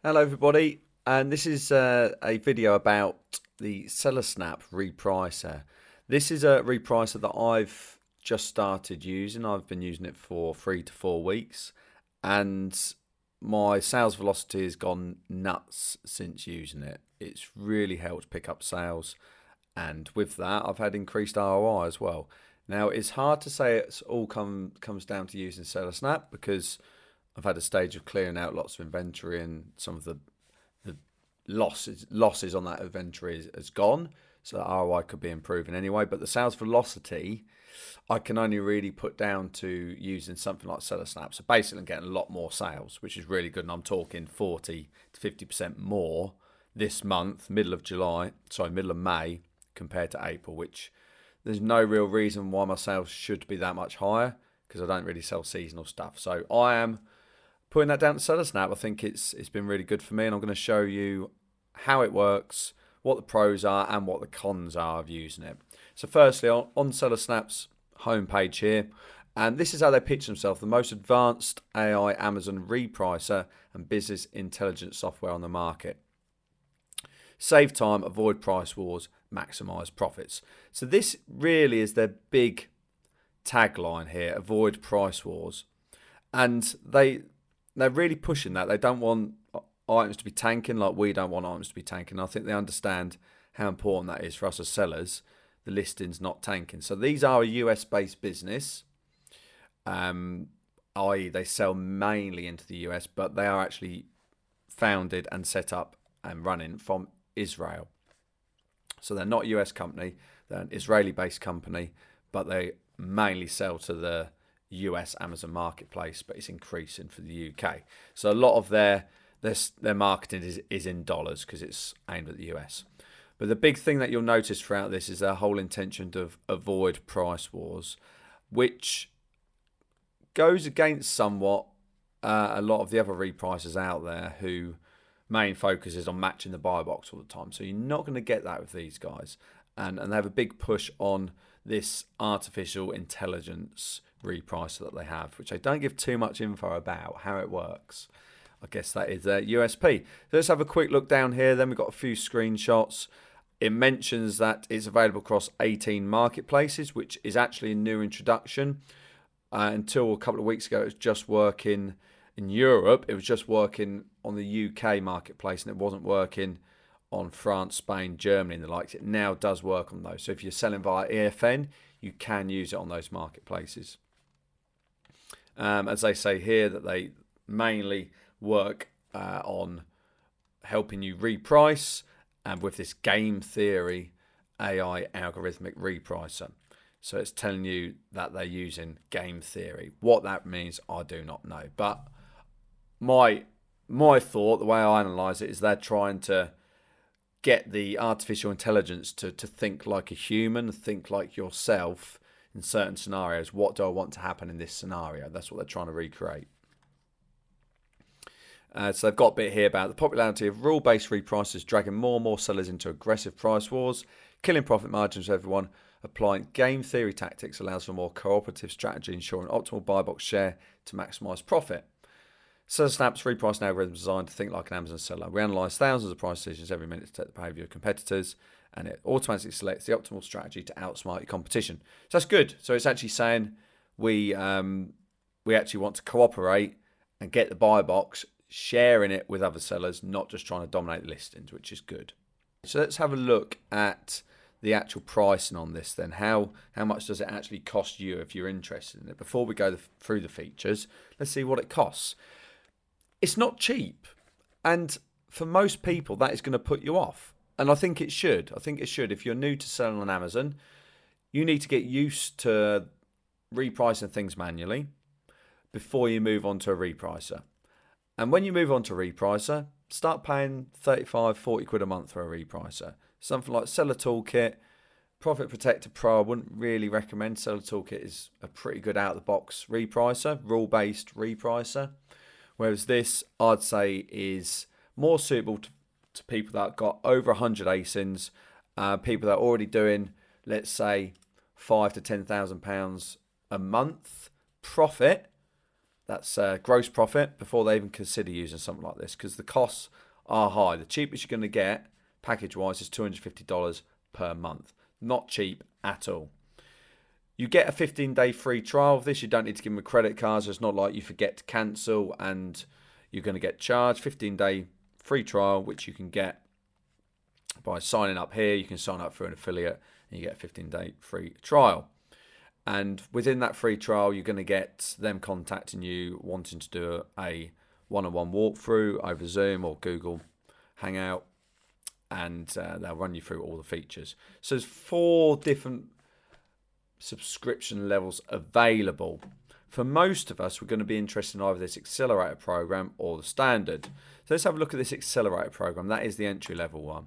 Hello everybody, and this is a video about the SellerSnap Repricer. This is a repricer that I've just started using. I've been using it for 3 to 4 weeks, and my sales velocity has gone nuts since using it. It's really helped pick up sales, and with that I've had increased ROI as well. Now it's hard to say it's all comes down to using SellerSnap because I've had a stage of clearing out lots of inventory, and some of the losses on that inventory has gone. So the ROI could be improving anyway. But the sales velocity, I can only really put down to using something like SellerSnap. So basically, I'm getting a lot more sales, which is really good. And I'm talking 40 to 50% more this month, middle of May, compared to April, which there's no real reason why my sales should be that much higher because I don't really sell seasonal stuff. So I am putting that down to SellerSnap. I think it's been really good for me, and I'm going to show you how it works, what the pros are and what the cons are of using it. So firstly, on SellerSnap's homepage here, and this is how they pitch themselves: the most advanced AI Amazon repricer and business intelligence software on the market. Save time, avoid price wars, maximize profits. So this really is their big tagline here: avoid price wars. And they're really pushing that. They don't want items to be tanking like we don't want items to be tanking. I think they understand how important that is for us as sellers, the listings not tanking. So these are a US-based business, i.e. they sell mainly into the US, but they are actually founded and set up and running from Israel. So they're not a US company, they're an Israeli-based company, but they mainly sell to the US Amazon marketplace, but it's increasing for the UK. So a lot of their marketing is in dollars because it's aimed at the US. But the big thing that you'll notice throughout this is their whole intention to avoid price wars, which goes against somewhat a lot of the other repricers out there who main focus is on matching the buy box all the time. So you're not going to get that with these guys. And they have a big push on this artificial intelligence repricer that they have, which they don't give too much info about how it works. I guess that is their USP. So let's have a quick look down here. Then we've got a few screenshots. It mentions that it's available across 18 marketplaces, which is actually a new introduction. Until a couple of weeks ago, it was just working in Europe. It was just working on the UK marketplace, and it wasn't working on France, Spain, Germany and the likes. It now does work on those. So if you're selling via EFN, you can use it on those marketplaces. As they say here, that they mainly work on helping you reprice, and with this game theory AI algorithmic repricer. So it's telling you that they're using game theory. What that means, I do not know. But my thought, the way I analyze it, is they're trying to get the artificial intelligence to think like a human, think like yourself in certain scenarios. What do I want to happen in this scenario? That's what they're trying to recreate. So they've got a bit here about the popularity of rule-based repricers dragging more and more sellers into aggressive price wars, killing profit margins for everyone. Applying game theory tactics allows for a more cooperative strategy, ensuring optimal buy box share to maximize profit. SellerSnap's repricing algorithm is designed to think like an Amazon seller. We analyze thousands of price decisions every minute to detect the behavior of competitors, and it automatically selects the optimal strategy to outsmart your competition. So that's good. So it's actually saying we actually want to cooperate and get the buy box, sharing it with other sellers, not just trying to dominate the listings, which is good. So let's have a look at the actual pricing on this then. How much does it actually cost you if you're interested in it? Before we go through the features, let's see what it costs. It's not cheap, and for most people that is going to put you off, and I think it should. If you're new to selling on Amazon, you need to get used to repricing things manually before you move on to a repricer. And when you move on to a repricer, start paying 35, 40 quid a month for a repricer. Something like Seller Toolkit, Profit Protector Pro, I wouldn't really recommend. Seller Toolkit is a pretty good out-of-the-box repricer, rule-based repricer. Whereas this, I'd say, is more suitable to people that have got over 100 ASINs, people that are already doing, let's say, £5,000 to £10,000 a month profit, That's gross profit before they even consider using something like this, because the costs are high. The cheapest you're going to get package-wise is $250 per month. Not cheap at all. You get a 15-day free trial of this. You don't need to give them a credit card, so it's not like you forget to cancel and you're going to get charged. 15-day free trial, which you can get by signing up here. You can sign up through an affiliate and you get a 15-day free trial. And within that free trial, you're going to get them contacting you, wanting to do a one-on-one walkthrough over Zoom or Google Hangout, and they'll run you through all the features. So there's 4 different subscription levels available. For most of us, we're going to be interested in either this accelerator program or the standard. So let's have a look at this accelerator program. That is the entry level one.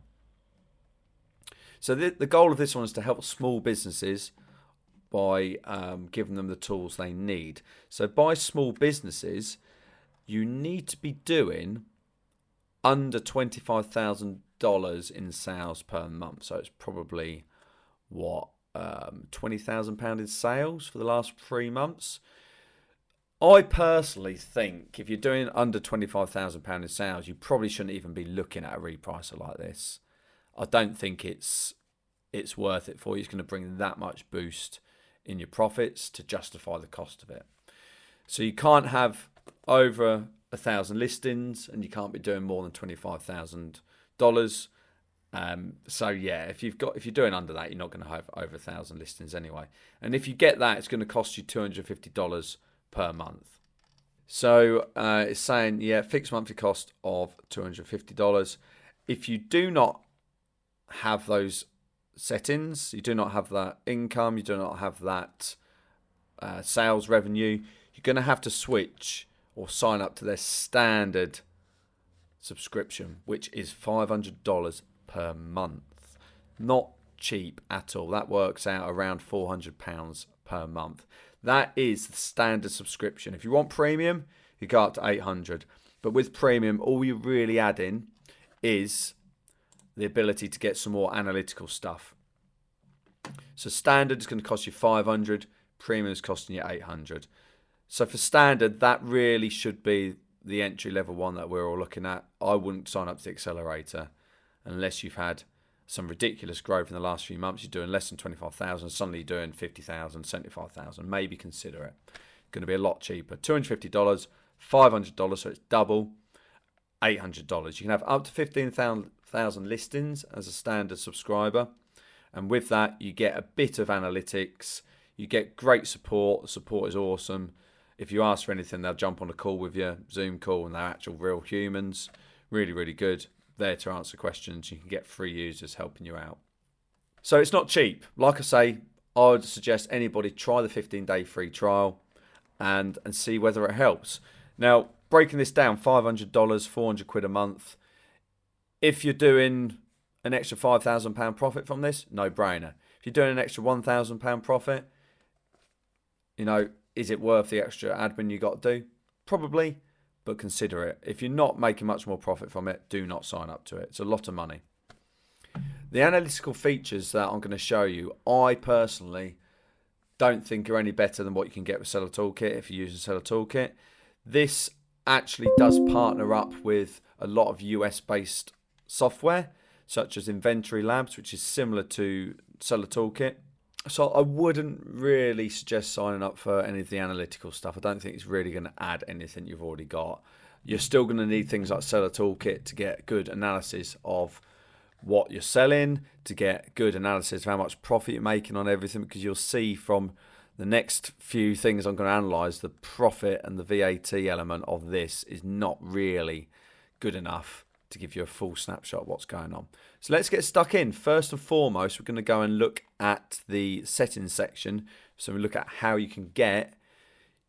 So the goal of this one is to help small businesses by giving them the tools they need. So by small businesses, you need to be doing under $25,000 in sales per month. So it's probably what, £20,000 in sales for the last 3 months. I personally think if you're doing under £25,000 in sales, you probably shouldn't even be looking at a repricer like this. I don't think it's worth it for you. It's going to bring that much boost in your profits to justify the cost of it. So you can't have over 1,000 listings, and you can't be doing more than $25,000. So yeah, if you're doing under that, you're not going to have over 1,000 listings anyway. And if you get that, it's going to cost you $250 per month. So it's saying, yeah, fixed monthly cost of $250. If you do not have those settings, you do not have that income, you do not have that sales revenue, you're going to have to switch or sign up to their standard subscription, which is $500 per month. Not cheap at all. That works out around £400 per month. That is the standard subscription. If you want premium, you go up to $800. But with premium, all you really add in is the ability to get some more analytical stuff. So standard is going to cost you $500, premium is costing you $800. So for standard, that really should be the entry level one that we're all looking at. I wouldn't sign up to the accelerator unless you've had some ridiculous growth in the last few months. You're doing less than 25,000, suddenly you're doing 50,000, 75,000. Maybe consider it. Going to be a lot cheaper. $250, $500, so it's double. $800. You can have up to 15,000 listings as a standard subscriber, and with that you get a bit of analytics. You get great support. The support is awesome. If you ask for anything, they'll jump on a call with you, Zoom call, and they're actual real humans. Really, really good. There to answer questions. You can get free users helping you out. So it's not cheap. Like I say, I would suggest anybody try the 15-day free trial and see whether it helps. Now, breaking this down, $500, £400 a month. If you're doing an extra £5,000 profit from this, no brainer. If you're doing an extra £1,000 profit, is it worth the extra admin you got to do? Probably, but consider it. If you're not making much more profit from it, do not sign up to it. It's a lot of money. The analytical features that I'm going to show you, I personally don't think are any better than what you can get with Seller Toolkit if you're using Seller Toolkit. This actually does partner up with a lot of US-based software, such as Inventory Labs, which is similar to Seller Toolkit. So I wouldn't really suggest signing up for any of the analytical stuff. I don't think it's really going to add anything you've already got. You're still going to need things like Seller Toolkit to get good analysis of what you're selling, to get good analysis of how much profit you're making on everything, because you'll see from the next few things I'm going to analyze, the profit and the VAT element of this is not really good enough to give you a full snapshot of what's going on. So let's get stuck in. First and foremost, we're going to go and look at the settings section. So we look at how you can get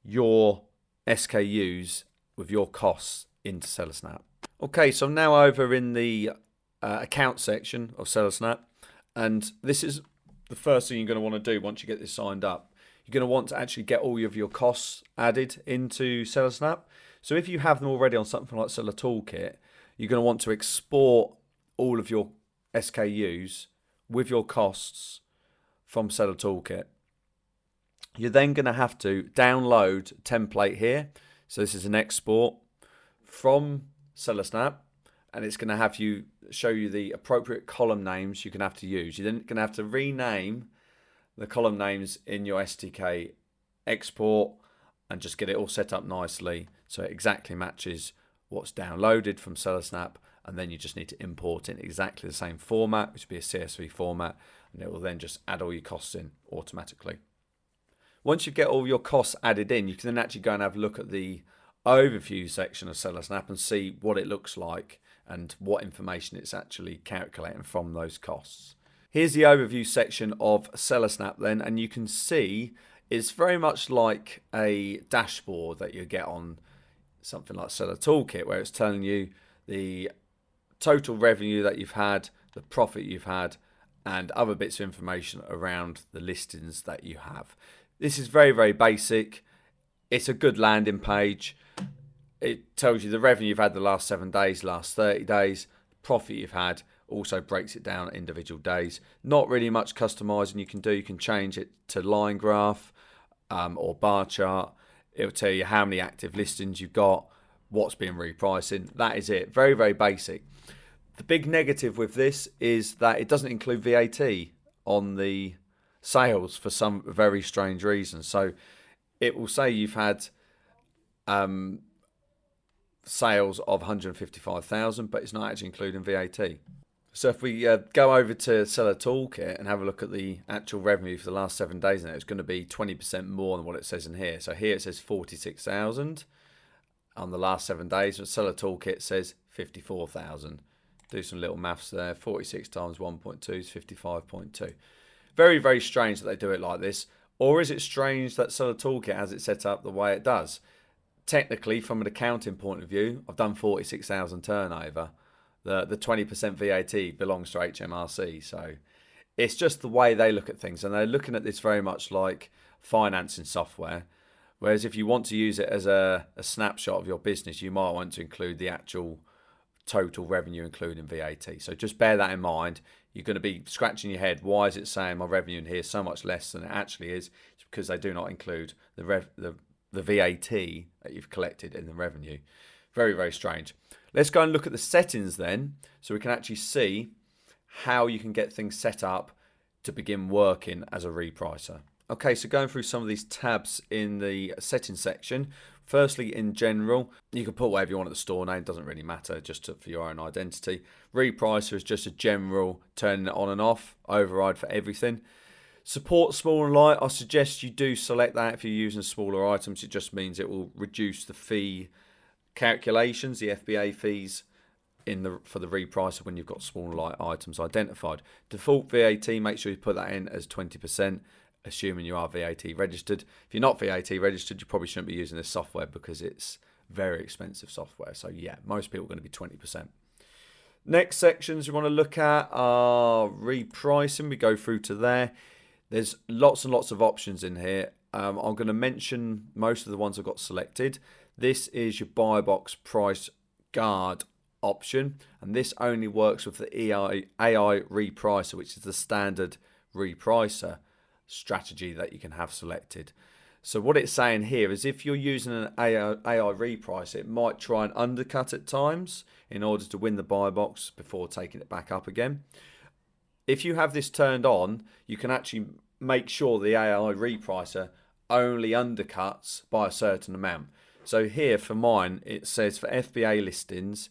your SKUs with your costs into SellerSnap. Okay, so I'm now over in the account section of SellerSnap, and this is the first thing you're going to want to do once you get this signed up. You're going to want to actually get all of your costs added into SellerSnap. So if you have them already on something like Seller Toolkit, you're going to want to export all of your SKUs with your costs from Seller Toolkit. You're then going to have to download a template here. So this is an export from SellerSnap, and it's going to have you show you the appropriate column names you're going to have to use. You're then going to have to rename the column names in your STK export and just get it all set up nicely so it exactly matches what's downloaded from SellerSnap, and then you just need to import it in exactly the same format, which would be a CSV format, and it will then just add all your costs in automatically. Once you get all your costs added in, you can then actually go and have a look at the overview section of SellerSnap and see what it looks like and what information it's actually calculating from those costs. Here's the overview section of SellerSnap then, and you can see it's very much like a dashboard that you get on something like Seller Toolkit, where it's telling you the total revenue that you've had, the profit you've had, and other bits of information around the listings that you have. This is very, very basic. It's a good landing page. It tells you the revenue you've had the last 7 days, last 30 days, profit you've had, also breaks it down individual days. Not really much customizing you can do. You can change it to line graph or bar chart. It'll tell you how many active listings you've got, what's being repricing. That is it. Very, very basic. The big negative with this is that it doesn't include VAT on the sales for some very strange reason. So it will say you've had sales of 155,000, but it's not actually including VAT. So if we go over to Seller Toolkit and have a look at the actual revenue for the last 7 days, and it's going to be 20% more than what it says in here. So here it says 46,000 on the last 7 days, but Seller Toolkit says 54,000. Do some little maths there. 46 times 1.2 is 55.2. Very, very strange that they do it like this. Or is it strange that Seller Toolkit has it set up the way it does? Technically, from an accounting point of view, I've done 46,000 turnover. The 20% VAT belongs to HMRC. So it's just the way they look at things. And they're looking at this very much like financing software. Whereas if you want to use it as a snapshot of your business, you might want to include the actual total revenue, including VAT. So just bear that in mind. You're going to be scratching your head. Why is it saying my revenue in here is so much less than it actually is? It's because they do not include the VAT that you've collected in the revenue. Very, very strange. Let's go and look at the settings then, so we can actually see how you can get things set up to begin working as a repricer. Okay, so going through some of these tabs in the settings section. Firstly, in general, you can put whatever you want at the store name, doesn't really matter, just for your own identity. Repricer is just a general turning it on and off, override for everything. Support small and light, I suggest you do select that if you're using smaller items. It just means it will reduce the fee calculations, the FBA fees for the repricer when you've got small and light items identified. Default VAT, make sure you put that in as 20%. Assuming you are VAT registered. If you're not VAT registered, you probably shouldn't be using this software because it's very expensive software. So yeah, most people are going to be 20%. Next sections you want to look at are repricing. We go through to there. There's lots and lots of options in here. I'm going to mention most of the ones I've got selected. This is your buy box price guard option, and this only works with the AI repricer, which is the standard repricer strategy that you can have selected. So what it's saying here is if you're using an AI reprice, it might try and undercut at times in order to win the buy box before taking it back up again. If you have this turned on, you can actually make sure the AI repricer only undercuts by a certain amount. So here for mine, it says for FBA listings,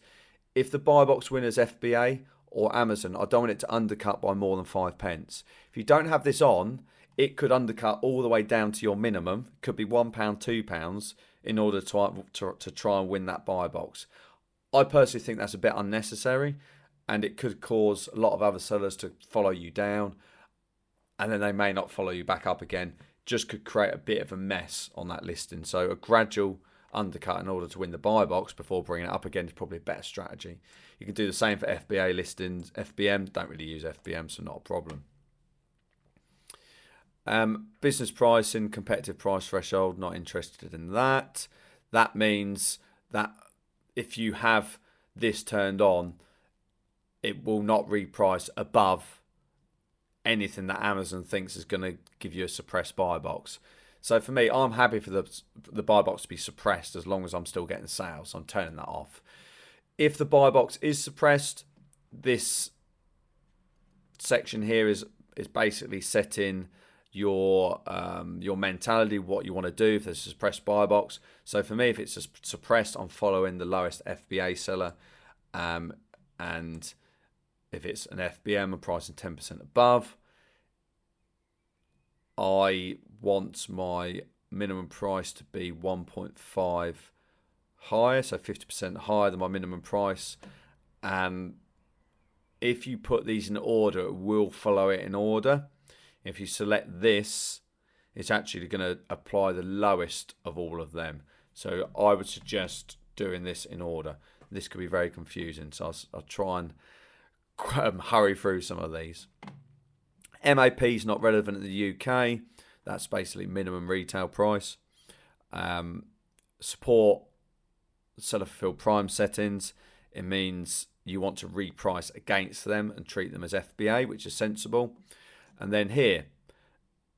if the buy box winner's FBA or Amazon, I don't want it to undercut by more than 5 pence. If you don't have this on, it could undercut all the way down to your minimum. It could be £1, £2 in order to try and win that buy box. I personally think that's a bit unnecessary, and it could cause a lot of other sellers to follow you down, and then they may not follow you back up again. Just could create a bit of a mess on that listing. So a gradual undercut in order to win the buy box before bringing it up again is probably a better strategy. You can do the same for FBA listings. FBM, don't really use FBM, so not a problem. Business pricing, competitive price threshold, not interested in that. That means that if you have this turned on, it will not reprice above anything that Amazon thinks is going to give you a suppressed buy box. So for me, I'm happy for the buy box to be suppressed as long as I'm still getting sales. So I'm turning that off. If the buy box is suppressed, this section here is basically setting your mentality, what you want to do if there's a suppressed buy box. So for me, if it's suppressed, I'm following the lowest FBA seller, and if it's an FBM, I'm pricing 10% above. I want my minimum price to be 1.5 higher, so 50% higher than my minimum price. And if you put these in order, it will follow it in order. If you select this, it's actually going to apply the lowest of all of them. So I would suggest doing this in order. This could be very confusing, so I'll try and hurry through some of these. MAP is not relevant in the UK. That's basically minimum retail price. Support seller fulfilled prime settings. It means you want to reprice against them and treat them as FBA, which is sensible. And then here,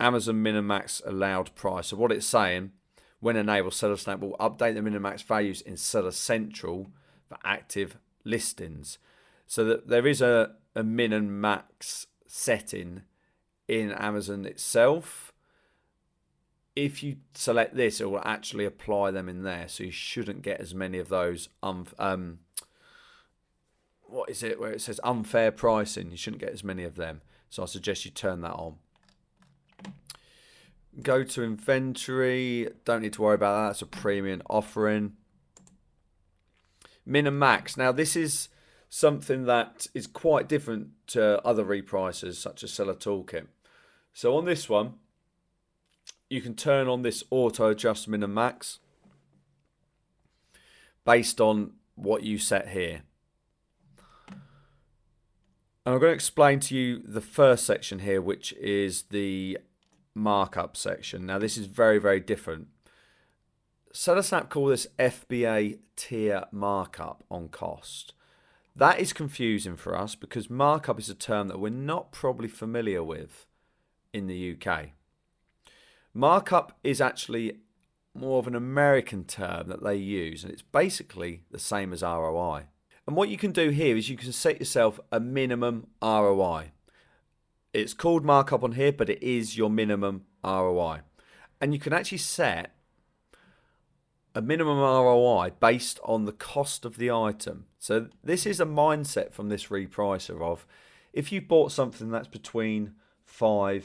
Amazon Minimax allowed price. So what it's saying, when enabled, SellerSnap will update the Minimax values in Seller Central for active listings. So that there is a Minimax setting in Amazon itself. If you select this, it will actually apply them in there. So you shouldn't get as many of those what is it where it says unfair pricing? You shouldn't get as many of them. So I suggest you turn that on. Go to inventory. Don't need to worry about that. It's a premium offering. Min and max. Now this is something that is quite different to other repricers such as Seller Toolkit. So on this one, you can turn on this auto adjust min and max based on what you set here. And I'm going to explain to you the first section here, which is the markup section. Now this is very, very different. SellerSnap call this FBA tier markup on cost. That is confusing for us because markup is a term that we're not probably familiar with in the UK. Markup is actually more of an American term that they use, and it's basically the same as ROI. And what you can do here is you can set yourself a minimum ROI. It's called markup on here, but it is your minimum ROI. And you can actually set a minimum ROI based on the cost of the item. So this is a mindset from this repricer of, if you bought something that's between 0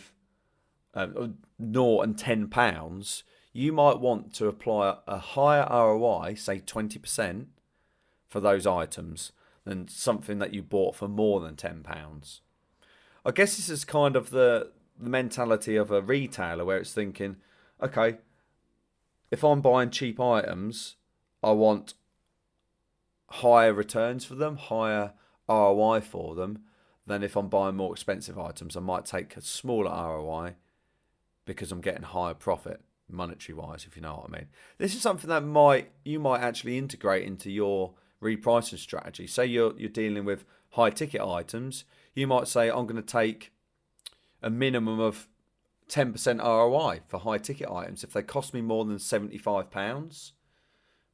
and £10, you might want to apply a higher ROI, say 20%, for those items than something that you bought for more than £10. I guess this is kind of the mentality of a retailer where it's thinking, okay, if I'm buying cheap items, I want higher returns for them, higher ROI for them, than if I'm buying more expensive items. I might take a smaller ROI because I'm getting higher profit, monetary wise, if you know what I mean. This is something that you might actually integrate into your repricing strategy. Say you're dealing with high ticket items, you might say, I'm going to take a minimum of 10% ROI for high ticket items. If they cost me more than £75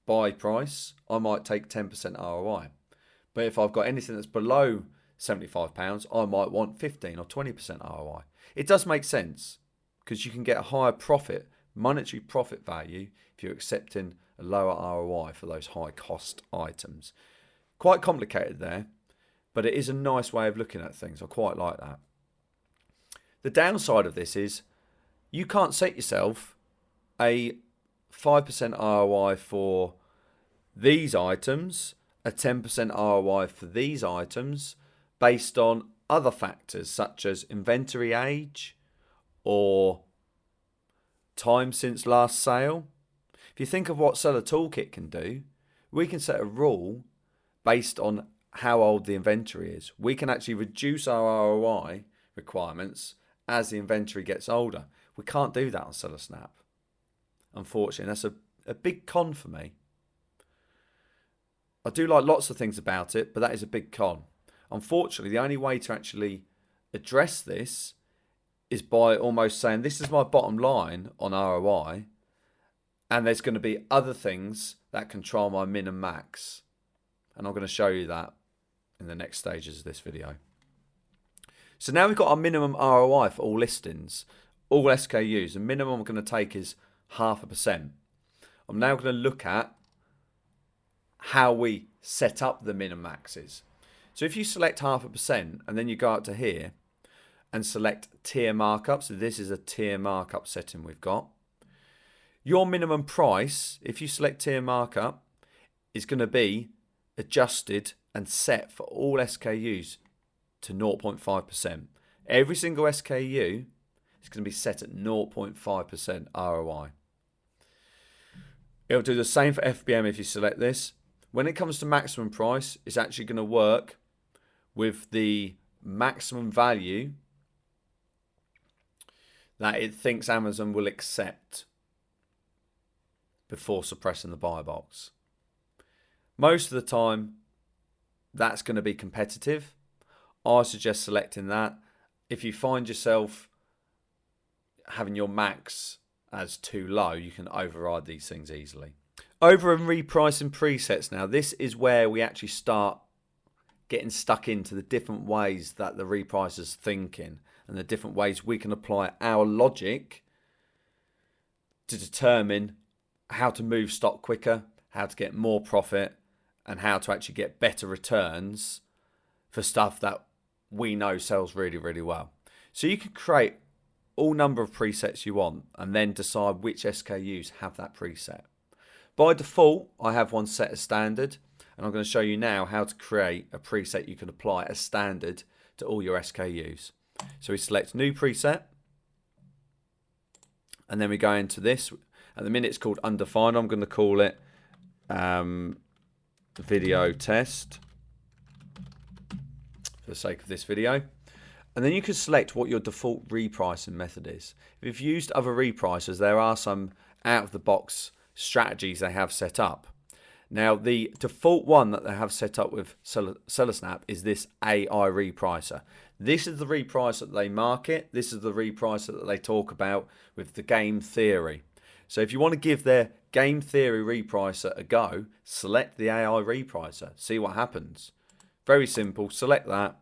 buy price, I might take 10% ROI. But if I've got anything that's below £75, I might want 15 or 20% ROI. It does make sense because you can get a higher profit, monetary profit value, if you're accepting a lower ROI for those high cost items. Quite complicated there, but it is a nice way of looking at things. I quite like that. The downside of this is you can't set yourself a 5% ROI for these items, a 10% ROI for these items based on other factors such as inventory age or time since last sale. If you think of what Seller Toolkit can do, we can set a rule based on how old the inventory is. We can actually reduce our ROI requirements as the inventory gets older. We can't do that on SellerSnap. Unfortunately, that's a big con for me. I do like lots of things about it, but that is a big con. Unfortunately, the only way to actually address this is by almost saying this is my bottom line on ROI, and there's going to be other things that control my min and max. And I'm going to show you that in the next stages of this video. So now we've got our minimum ROI for all listings, all SKUs. The minimum I'm going to take is 0.5%. I'm now going to look at how we set up the min and maxes. So if you select 0.5% and then you go up to here and select tier markup, so this is a tier markup setting we've got. Your minimum price, if you select tier markup, is going to be adjusted and set for all SKUs to 0.5%. Every single SKU is going to be set at 0.5% ROI. It'll do the same for FBM if you select this. When it comes to maximum price, it's actually going to work with the maximum value that it thinks Amazon will accept before suppressing the buy box. Most of the time, that's going to be competitive. I suggest selecting that. If you find yourself having your max as too low, you can override these things easily. Over in repricing presets now, this is where we actually start getting stuck into the different ways that the repricer's thinking and the different ways we can apply our logic to determine how to move stock quicker, how to get more profit, and how to actually get better returns for stuff that we know sells really, really well. So you can create all number of presets you want and then decide which SKUs have that preset. By default, I have one set as standard, and I'm going to show you now how to create a preset you can apply as standard to all your SKUs. So we select new preset, and then we go into this. At the minute it's called undefined. I'm going to call it video test for the sake of this video. And then you can select what your default repricing method is. If you've used other repricers, there are some out-of-the-box strategies they have set up. Now, the default one that they have set up with SellerSnap is this AI repricer. This is the repricer that they market. This is the repricer that they talk about with the game theory. So if you want to give their game theory repricer a go, select the AI repricer. See what happens. Very simple. Select that,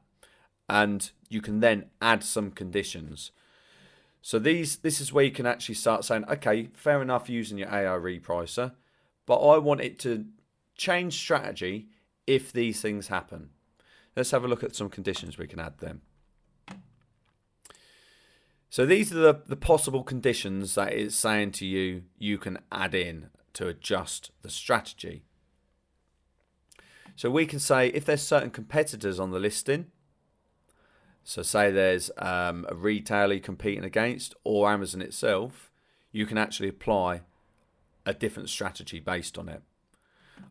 and you can then add some conditions. So this is where you can actually start saying, okay, fair enough using your AI repricer, but I want it to change strategy if these things happen. Let's have a look at some conditions we can add then. So these are the possible conditions that it's saying to you you can add in to adjust the strategy. So we can say if there's certain competitors on the listing, so say there's a retailer you're competing against or Amazon itself, you can actually apply a different strategy based on it.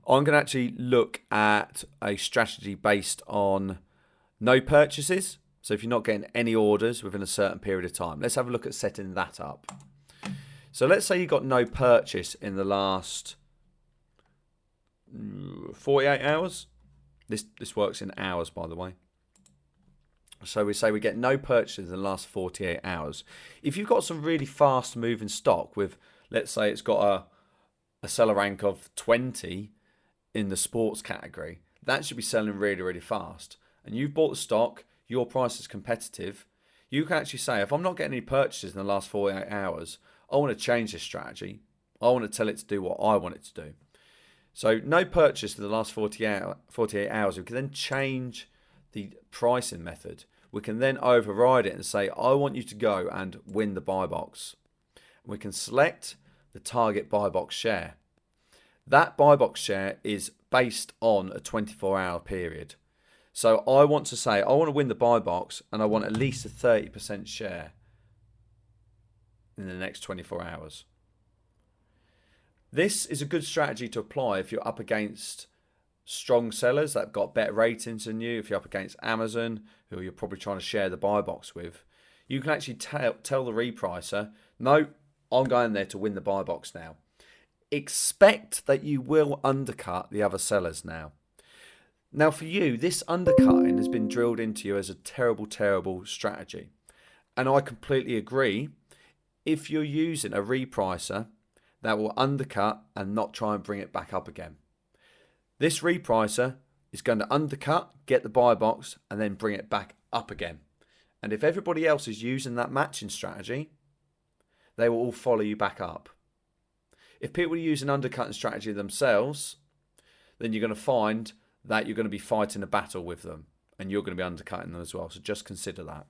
I'm going to actually look at a strategy based on no purchases. So if you're not getting any orders within a certain period of time, let's have a look at setting that up. So let's say you got no purchase in the last 48 hours. This works in hours, by the way. So we say we get no purchases in the last 48 hours. If you've got some really fast moving stock with, let's say it's got a seller rank of 20 in the sports category, that should be selling really, really fast. And you've bought the stock, your price is competitive, you can actually say, if I'm not getting any purchases in the last 48 hours, I want to change this strategy. I want to tell it to do what I want it to do. So no purchase in the last 48 hours, we can then change the pricing method. We can then override it and say, I want you to go and win the buy box. We can select the target buy box share. That buy box share is based on a 24-hour period. So I want to say, I want to win the buy box and I want at least a 30% share in the next 24 hours. This is a good strategy to apply if you're up against strong sellers that have got better ratings than you. If you're up against Amazon, who you're probably trying to share the buy box with, you can actually tell the repricer, no, I'm going there to win the buy box now. Expect that you will undercut the other sellers now. Now for you, this undercutting has been drilled into you as a terrible, terrible strategy. And I completely agree. If you're using a repricer that will undercut and not try and bring it back up again, this repricer is going to undercut, get the buy box, and then bring it back up again. And if everybody else is using that matching strategy, they will all follow you back up. If people use an undercutting strategy themselves, then you're going to find that you're going to be fighting a battle with them and you're going to be undercutting them as well. So just consider that.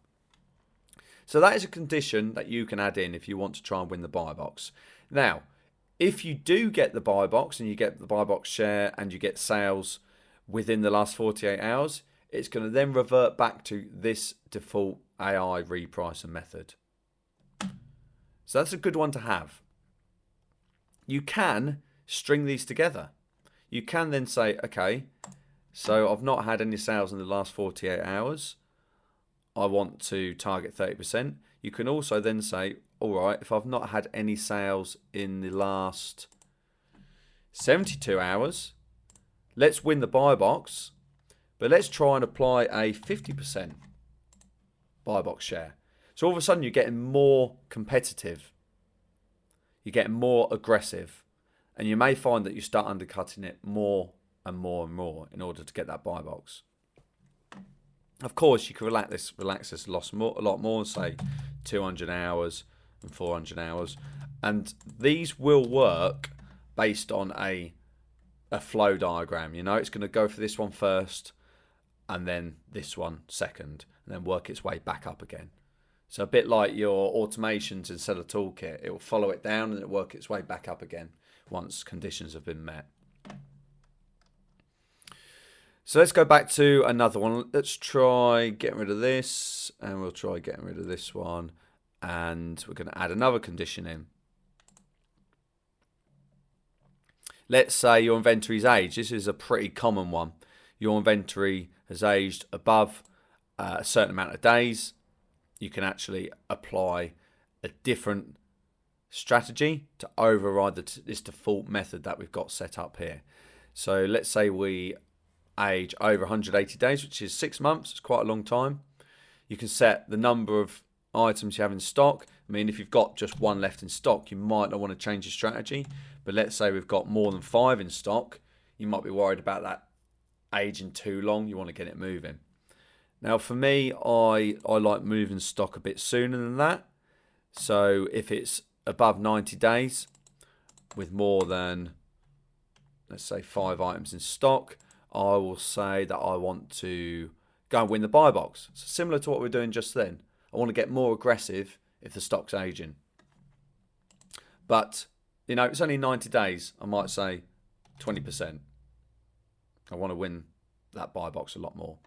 So that is a condition that you can add in if you want to try and win the buy box. Now, if you do get the buy box and you get the buy box share and you get sales within the last 48 hours, it's going to then revert back to this default AI repricer method. So that's a good one to have. You can string these together. You can then say, okay, so I've not had any sales in the last 48 hours. I want to target 30%. You can also then say, all right, if I've not had any sales in the last 72 hours, let's win the buy box, but let's try and apply a 50% buy box share. So all of a sudden you're getting more competitive. You're getting more aggressive. And you may find that you start undercutting it more and more and more in order to get that buy box. Of course, you can relax this a lot more, say 200 hours and 400 hours. And these will work based on a flow diagram. You know, it's going to go for this one first and then this one second and then work its way back up again. So a bit like your automations in Seller Toolkit, it will follow it down and it will work its way back up again once conditions have been met. So let's go back to another one. Let's try getting rid of this and we'll try getting rid of this one. And we're going to add another condition in. Let's say your inventory's aged. This is a pretty common one. Your inventory has aged above a certain amount of days. You can actually apply a different strategy to override this default method that we've got set up here. So let's say we age over 180 days, which is 6 months. It's quite a long time. You can set the number of items you have in stock. I mean, if you've got just one left in stock, you might not want to change your strategy. But let's say we've got more than 5 in stock. You might be worried about that aging too long. You want to get it moving. Now, for me, I like moving stock a bit sooner than that. So if it's above 90 days with more than, let's say, 5 items in stock, I will say that I want to go and win the buy box. So similar to what we're doing just then. I want to get more aggressive if the stock's aging. But, you know, it's only 90 days. I might say 20%. I want to win that buy box a lot more.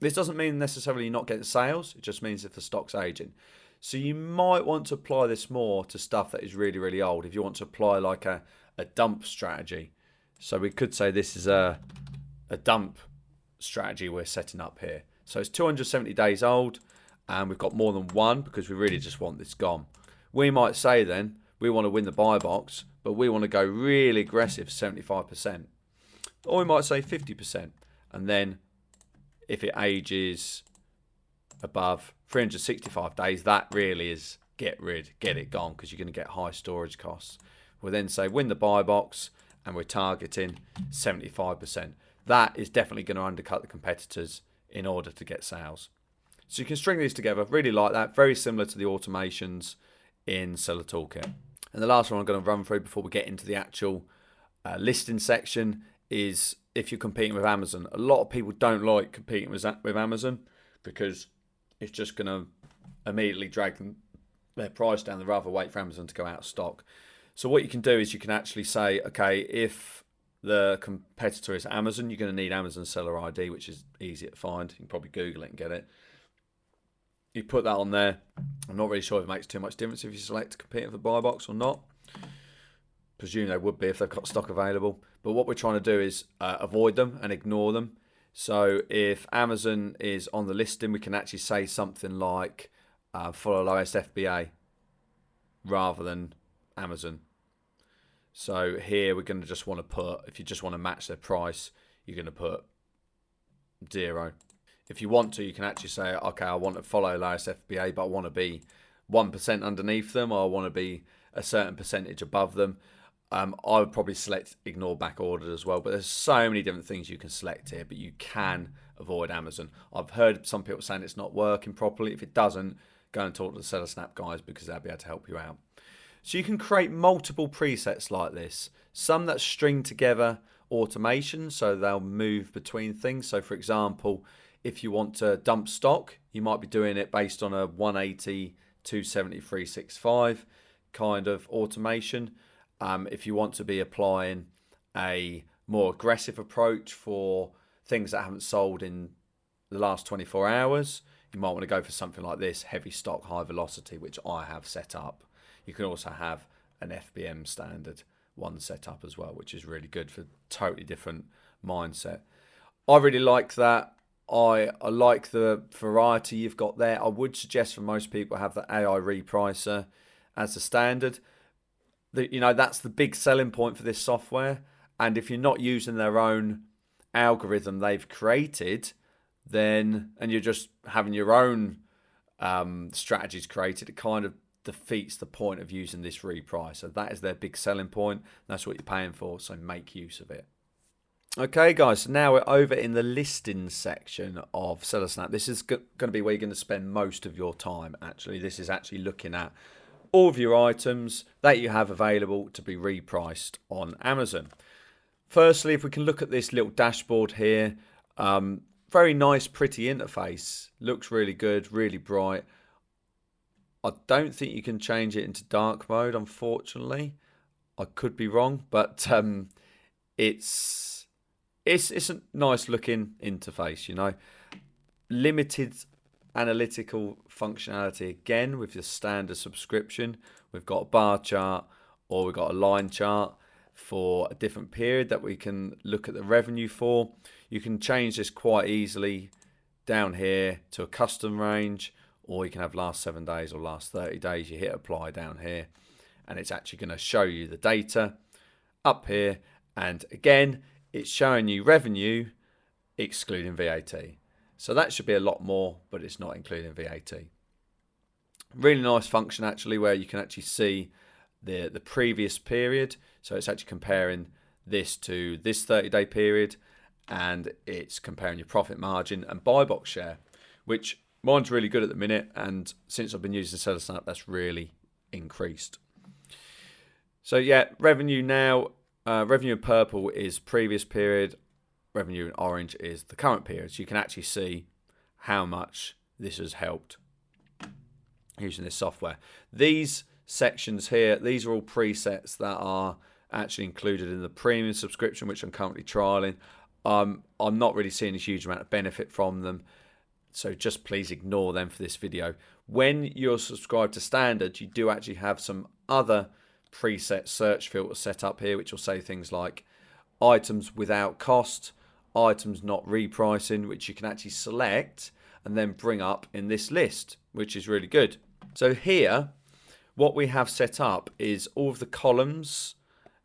This doesn't mean necessarily you're not getting sales. It just means if the stock's aging. So you might want to apply this more to stuff that is really, really old. If you want to apply like a dump strategy. So we could say this is a dump strategy we're setting up here. So it's 270 days old and we've got more than one because we really just want this gone. We might say then we want to win the buy box, but we want to go really aggressive, 75%. Or we might say 50%. And then if it ages above 365 days, that really is get it gone because you're going to get high storage costs. We'll then say win the buy box and we're targeting 75%. That is definitely going to undercut the competitors in order to get sales. So you can string these together, really like that, very similar to the automations in Seller Toolkit. And the last one I'm going to run through before we get into the actual listing section is if you're competing with Amazon. A lot of people don't like competing with Amazon because it's just going to immediately drag their price down. They'd rather wait for Amazon to go out of stock. So what you can do is you can actually say, okay, if the competitor is Amazon, you're going to need Amazon Seller ID, which is easy to find. You can probably Google it and get it. You put that on there. I'm not really sure if it makes too much difference if you select to compete with a buy box or not. Presume they would be if they've got stock available. But what we're trying to do is avoid them and ignore them. So if Amazon is on the listing, we can actually say something like follow lowest FBA rather than Amazon. So here we're going to just want to put, if you just want to match their price, you're going to put 0. if you want to, you can actually say, okay, I want to follow lowest FBA, but I want to be 1% underneath them, or I want to be a certain percentage above them. I would probably select ignore back orders as well, but there's so many different things you can select here, but you can avoid Amazon. I've heard some people saying it's not working properly. If it doesn't, go and talk to the SellerSnap guys, because they'll be able to help you out. So you can create multiple presets like this, some that string together automation, so they'll move between things. So for example, if you want to dump stock, you might be doing it based on a 180, 270, 365 kind of automation. If you want to be applying a more aggressive approach for things that haven't sold in the last 24 hours, you might want to go for something like this, heavy stock, high velocity, which I have set up. You can also have an FBM standard one set up as well, which is really good for totally different mindset. I really like that. I like the variety you've got there. I would suggest for most people have the AI Repricer as the standard. That's the big selling point for this software. And if you're not using their own algorithm they've created, then, and you're just having your own strategies created, it kind of defeats the point of using this Repricer. That is their big selling point. That's what you're paying for, so make use of it. Okay guys, so now we're over in the listings section of SellerSnap. This is going to be where you're going to spend most of your time actually. This is actually looking at all of your items that you have available to be repriced on Amazon. Firstly, if we can look at this little dashboard here, very nice, pretty interface. Looks really good, really bright. I don't think you can change it into dark mode, unfortunately. I could be wrong, but it's a nice looking interface, Limited analytical functionality again with the standard subscription. We've got a bar chart, or we've got a line chart for a different period that we can look at the revenue for. You can change this quite easily down here to a custom range, or you can have last 7 days or last 30 days. You hit apply down here and it's actually going to show you the data up here, and again it's showing you revenue excluding VAT. So that should be a lot more, but it's not including VAT. Really nice function actually, where you can actually see the previous period. So it's actually comparing this to this 30-day period, and it's comparing your profit margin and buy box share, which mine's really good at the minute, and since I've been using SellerSnap, that's really increased. So yeah, revenue now, revenue in purple is previous period, revenue in orange is the current period. So you can actually see how much this has helped using this software. These sections here, these are all presets that are actually included in the premium subscription, which I'm currently trialing. I'm not really seeing a huge amount of benefit from them, so just please ignore them for this video. When you're subscribed to standard, you do actually have some other preset search filters set up here, which will say things like items without cost, items not repricing, which you can actually select and then bring up in this list, which is really good. So here, what we have set up is all of the columns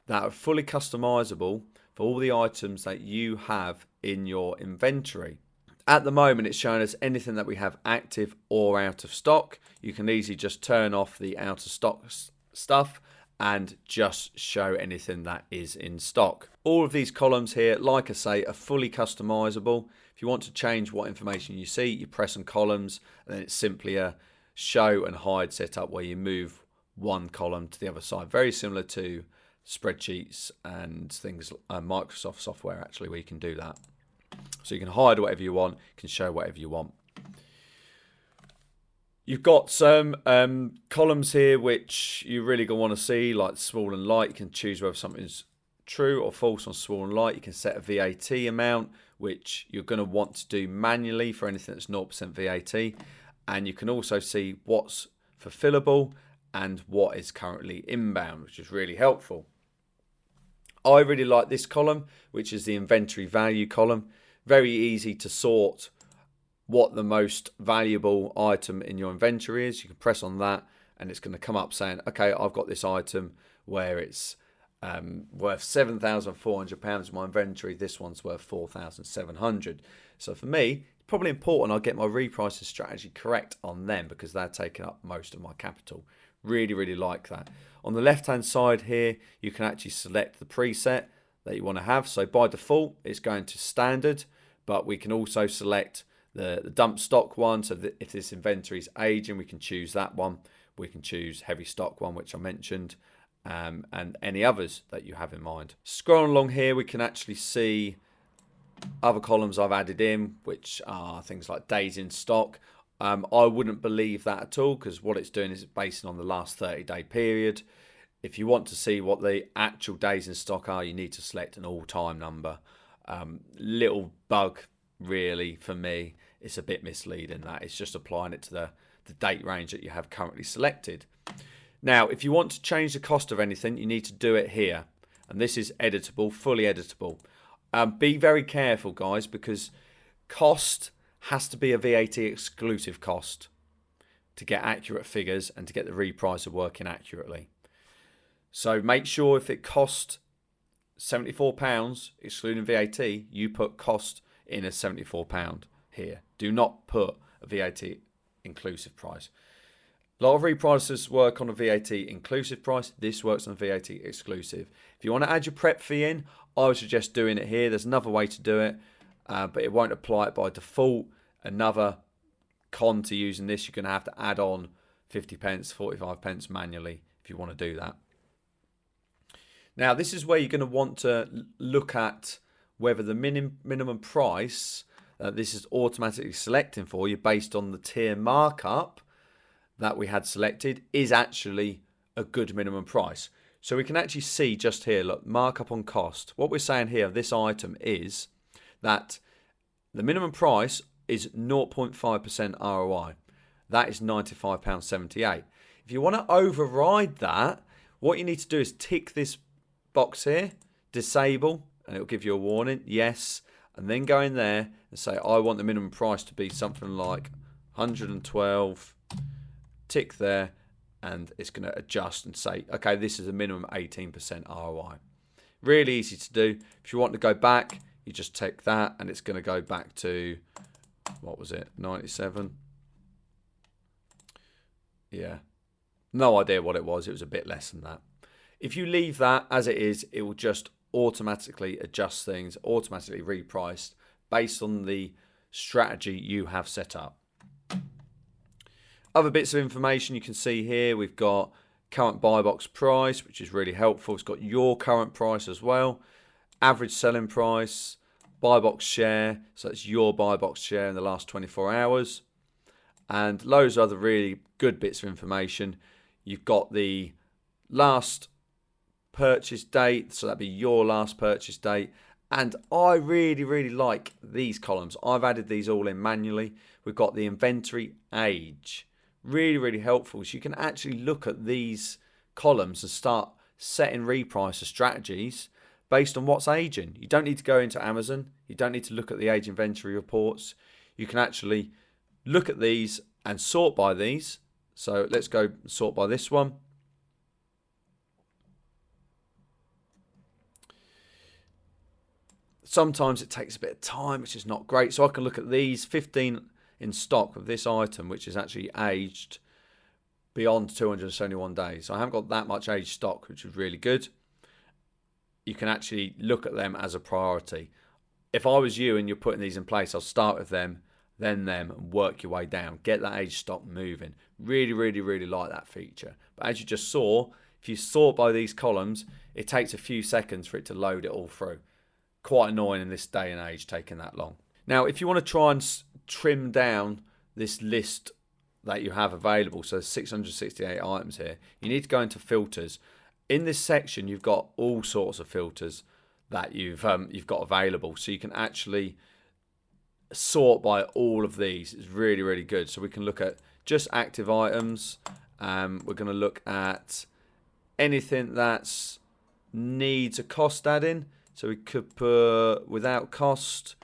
that are fully customizable for all the items that you have in your inventory. At the moment, it's showing us anything that we have active or out of stock. You can easily just turn off the out of stock stuff and just show anything that is in stock. All of these columns here, like I say, are fully customizable. If you want to change what information you see, you press on columns, and then it's simply a show and hide setup where you move one column to the other side. Very similar to spreadsheets and things, Microsoft software actually, where you can do that. So you can hide whatever you want, you can show whatever you want. You've got some columns here which you really going to want to see, like small and light. You can choose whether something's true or false on small and light. You can set a VAT amount, which you're going to want to do manually for anything that's 0% VAT. And you can also see what's fulfillable and what is currently inbound, which is really helpful. I really like this column, which is the inventory value column. Very easy to sort what the most valuable item in your inventory is. You can press on that and it's going to come up saying, okay, I've got this item where it's worth £7,400 in my inventory. This one's worth 4,700. So for me, probably important I get my Repricer strategy correct on them because they're taking up most of my capital. Really like that. On the left hand side here, you can actually select the preset that you want to have. So by default, it's going to standard, but we can also select the dump stock one. So that if this inventory is aging, we can choose that one. We can choose heavy stock one, which I mentioned, and any others that you have in mind. Scrolling along here, we can actually see other columns I've added in, which are things like days in stock. I wouldn't believe that at all because what it's doing is based on the last 30-day period. If you want to see what the actual days in stock are, you need to select an all-time number. Little bug, really, for me. It's a bit misleading that. It's just applying it to the date range that you have currently selected. Now, if you want to change the cost of anything, you need to do it here. And this is editable, fully editable. Be very careful, guys, because cost has to be a VAT exclusive cost to get accurate figures and to get the repricer working accurately. So make sure if it costs £74 excluding VAT, you put cost in as £74 here. Do not put a VAT inclusive price. A lot of repricers work on a VAT inclusive price. This works on a VAT exclusive. If you want to add your prep fee in, I would suggest doing it here. There's another way to do it, but it won't apply it by default. Another con to using this, you're going to have to add on 50 pence, 45 pence manually if you want to do that. Now, this is where you're going to want to look at whether the minimum price this is automatically selecting for you based on the tier markup that we had selected is actually a good minimum price. So we can actually see just here, look, markup on cost. What we're saying here, this item is that the minimum price is 0.5% ROI. That is £95.78. If you want to override that, what you need to do is tick this box here, disable, and it'll give you a warning, yes, and then go in there and say, I want the minimum price to be something like 112, tick there, and it's going to adjust and say, okay, this is a minimum 18% ROI. Really easy to do. If you want to go back, you just tick that, and it's going to go back to, what was it, 97? Yeah, no idea what it was. It was a bit less than that. If you leave that as it is, it will just automatically adjust things, automatically repriced based on the strategy you have set up. Other bits of information you can see here, we've got current buy box price, which is really helpful. It's got your current price as well, average selling price, buy box share, so it's your buy box share in the last 24 hours, and loads of other really good bits of information. You've got the last purchase date, so that'd be your last purchase date. And I really like these columns. I've added these all in manually. We've got the inventory age, really helpful. So you can actually look at these columns and start setting repricer strategies based on what's aging. You don't need to go into Amazon. You don't need to look at the age inventory reports. You can actually look at these and sort by these. So let's go sort by this one. Sometimes it takes a bit of time, which is not great. So I can look at these 15 in stock of this item, which is actually aged beyond 271 days. So I haven't got that much aged stock, which is really good. You can actually look at them as a priority. If I was you and you're putting these in place, I'll start with them, then them, and work your way down. Get that aged stock moving. Really like that feature. But as you just saw, if you sort by these columns, it takes a few seconds for it to load it all through. Quite annoying in this day and age, taking that long. Now, if you want to try and trim down this list that you have available, so 668 items here, you need to go into filters. In this section, you've got all sorts of filters that you've got available, so you can actually sort by all of these. It's really good. So we can look at just active items. We're going to look at anything that's needs a cost add-in. So we could put without cost,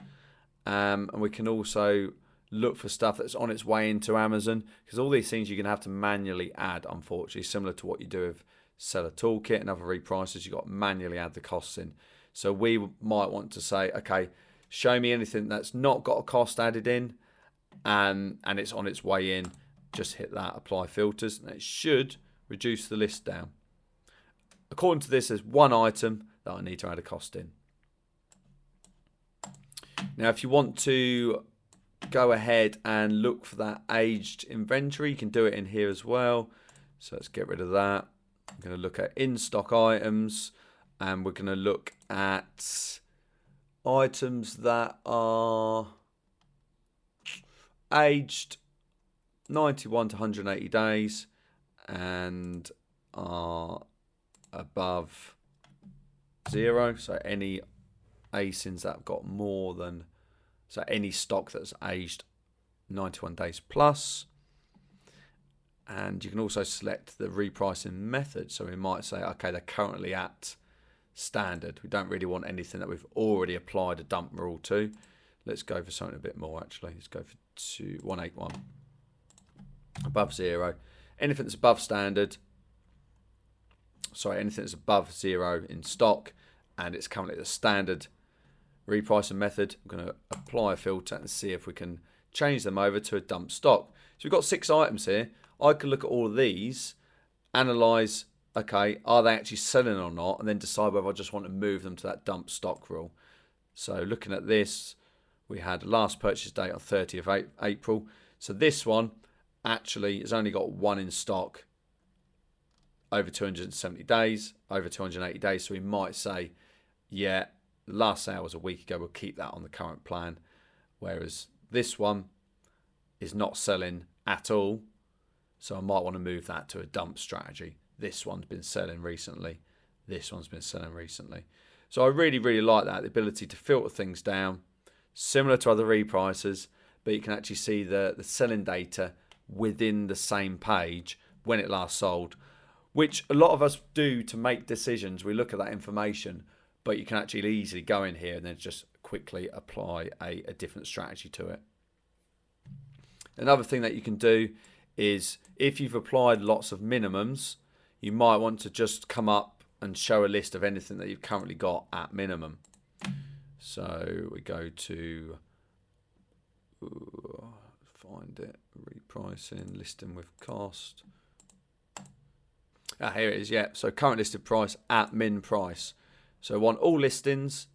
and we can also look for stuff that's on its way into Amazon, because all these things you're going to have to manually add, unfortunately, similar to what you do with Seller Toolkit and other repricers. You've got to manually add the costs in. So we might want to say, okay, show me anything that's not got a cost added in, and it's on its way in. Just hit that apply filters, and it should reduce the list down. According to this, there's one item that I need to add a cost in. Now, if you want to go ahead and look for that aged inventory, you can do it in here as well. So let's get rid of that. I'm going to look at in-stock items, and we're going to look at items that are aged 91 to 180 days and are above 0. So any ASINs that have got more than, so any stock that's aged 91 days plus. And you can also select the repricing method. So we might say, okay, they're currently at standard. We don't really want anything that we've already applied a dump rule to. Let's go for something a bit more, actually. Let's go for 181. Above 0. Anything that's above standard, anything that's above 0 in stock, and it's currently the standard repricing method, I'm going to apply a filter and see if we can change them over to a dump stock. So we've got 6 items here. I could look at all of these, analyze, okay, are they actually selling or not, and then decide whether I just want to move them to that dump stock rule. So looking at this, we had last purchase date on 30th of April. So this one actually has only got 1 in stock over 270 days, over 280 days. So we might say, yeah, the last sale was a week ago, we'll keep that on the current plan. Whereas this one is not selling at all. So I might want to move that to a dump strategy. This one's been selling recently. This one's been selling recently. So I really, really like that, the ability to filter things down, similar to other repricers, but you can actually see the selling data within the same page when it last sold, which a lot of us do to make decisions. We look at that information, but you can actually easily go in here and then just quickly apply a different strategy to it. Another thing that you can do is if you've applied lots of minimums, you might want to just come up and show a list of anything that you've currently got at minimum. So we go to, find it, repricing, listing with cost. Here it is, yeah. So current listed price at min price. So I want all listings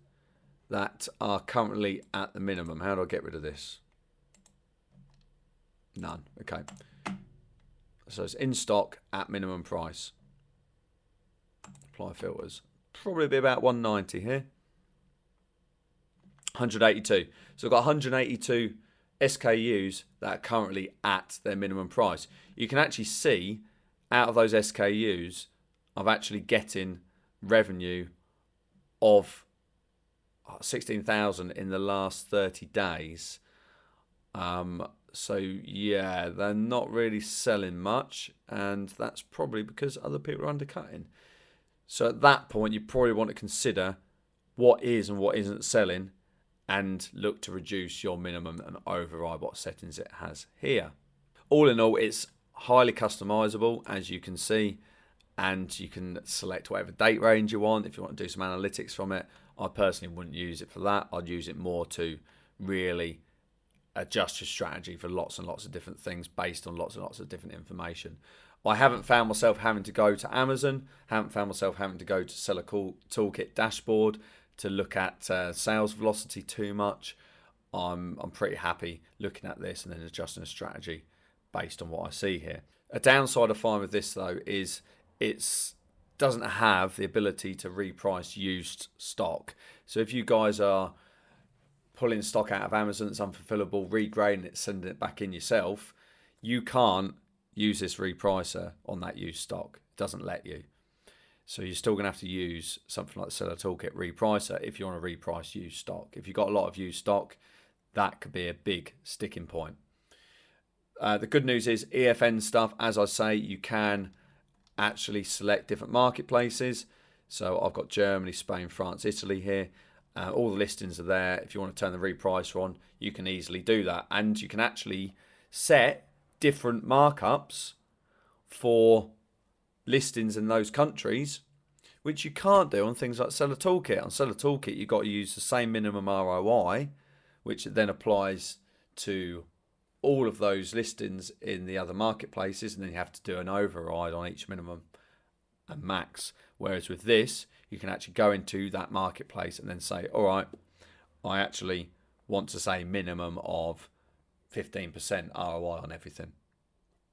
that are currently at the minimum. How do I get rid of this? None. Okay. So it's in stock at minimum price. Apply filters. Probably be about 190 here. 182. So I've got 182 SKUs that are currently at their minimum price. You can actually see out of those SKUs, I'm actually getting revenue of 16,000 in the last 30 days. So yeah, they're not really selling much, and that's probably because other people are undercutting. So at that point, you probably want to consider what is and what isn't selling, and look to reduce your minimum and override what settings it has here. All in all, it's highly customizable, as you can see, and you can select whatever date range you want if you want to do some analytics from it. I personally wouldn't use it for that. I'd use it more to really adjust your strategy for lots and lots of different things based on lots and lots of different information. I haven't found myself having to go to Amazon, haven't found myself having to go to Seller Toolkit dashboard to look at sales velocity too much. I'm pretty happy looking at this and then adjusting a strategy based on what I see here. A downside I find with this though is it doesn't have the ability to reprice used stock. So if you guys are pulling stock out of Amazon that's unfulfillable, regrading it, sending it back in yourself, you can't use this repricer on that used stock. It doesn't let you. So you're still going to have to use something like the Seller Toolkit Repricer if you want to reprice used stock. If you've got a lot of used stock, that could be a big sticking point. The good news is EFN stuff, as I say, you can actually select different marketplaces. So I've got Germany, Spain, France, Italy here. All the listings are there. If you want to turn the repricer on, you can easily do that. And you can actually set different markups for listings in those countries, which you can't do on things like Seller Toolkit. On Seller Toolkit, you've got to use the same minimum ROI, which then applies to all of those listings in the other marketplaces, and then you have to do an override on each minimum and max. Whereas with this, you can actually go into that marketplace and then say, all right, I actually want to say minimum of 15% ROI on everything.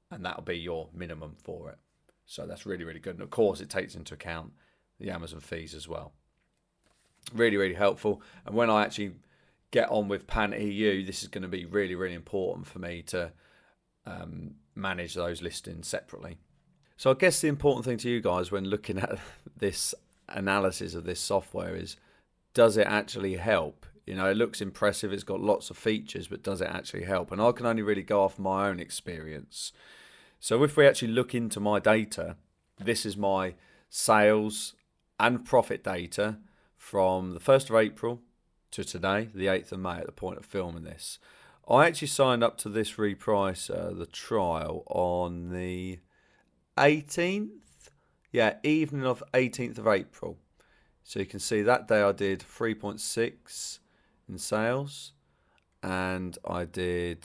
And that'll be your minimum for it. So that's really, really good. And of course, it takes into account the Amazon fees as well. Really, really helpful. And when I actually get on with Pan EU, this is going to be really, really important for me to manage those listings separately. So I guess the important thing to you guys when looking at this analysis of this software is, does it actually help? You know, it looks impressive, it's got lots of features, but does it actually help? And I can only really go off my own experience. So if we actually look into my data, this is my sales and profit data from the 1st of April to today, the 8th of May, at the point of filming this. I actually signed up to this Repricer, the trial, on the 18th, evening of 18th of April. So you can see that day I did 3.6 in sales, and I did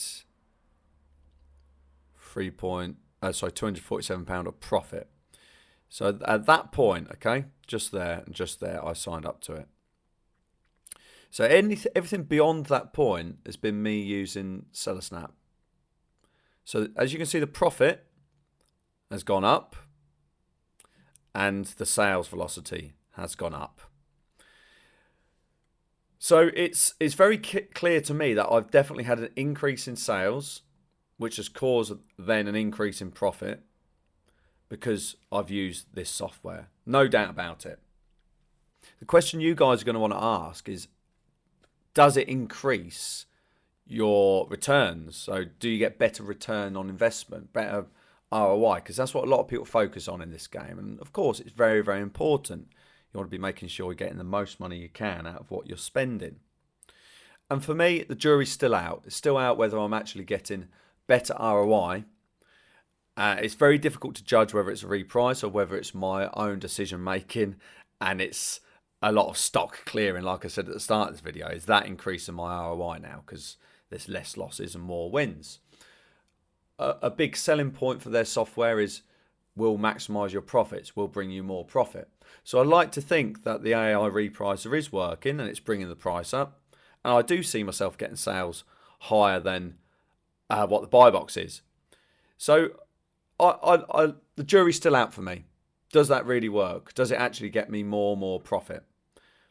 £247 of profit. So at that point, okay, just there, I signed up to it. So everything beyond that point has been me using SellerSnap. So as you can see, the profit has gone up and the sales velocity has gone up. So it's very clear to me that I've definitely had an increase in sales, which has caused then an increase in profit because I've used this software. No doubt about it. The question you guys are going to want to ask is, does it increase your returns? So do you get better return on investment, better ROI? Because that's what a lot of people focus on in this game. And of course, it's very, very important. You want to be making sure you're getting the most money you can out of what you're spending. And for me, the jury's still out. It's still out whether I'm actually getting better ROI. It's very difficult to judge whether it's a reprice or whether it's my own decision making, and it's a lot of stock clearing, like I said at the start of this video. Is that increasing my ROI now because there's less losses and more wins? A big selling point for their software is will maximize your profits, will bring you more profit. So I like to think that the AI repricer is working and it's bringing the price up. And I do see myself getting sales higher than what the buy box is. So the jury's still out for me. Does that really work? Does it actually get me more profit?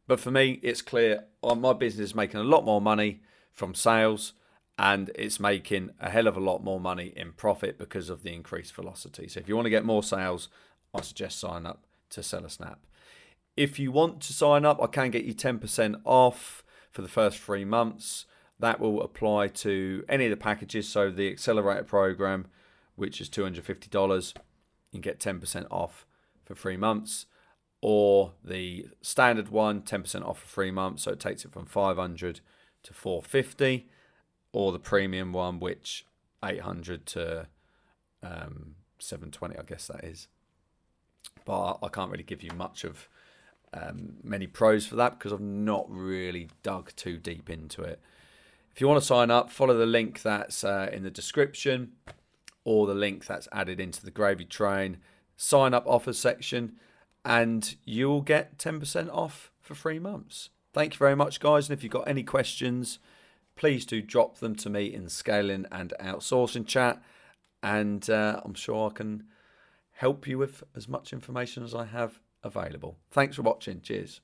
But for me, it's clear my business is making a lot more money from sales, and it's making a hell of a lot more money in profit because of the increased velocity. So if you want to get more sales, I suggest sign up to SellerSnap. If you want to sign up, I can get you 10% off for the first 3 months. That will apply to any of the packages. So the accelerator program, which is $250, you can get 10% off for 3 months. Or the standard one, 10% off for 3 months. So it takes it from $500 to $450. Or the premium one, which $800 to $720, I guess that is. But I can't really give you much of many pros for that because I've not really dug too deep into it. If you want to sign up, follow the link that's in the description or the link that's added into the gravy train sign up offers section, and you'll get 10% off for 3 months. Thank you very much, guys. And if you've got any questions, please do drop them to me in the scaling and outsourcing chat, and I'm sure I can help you with as much information as I have available. Thanks for watching. Cheers.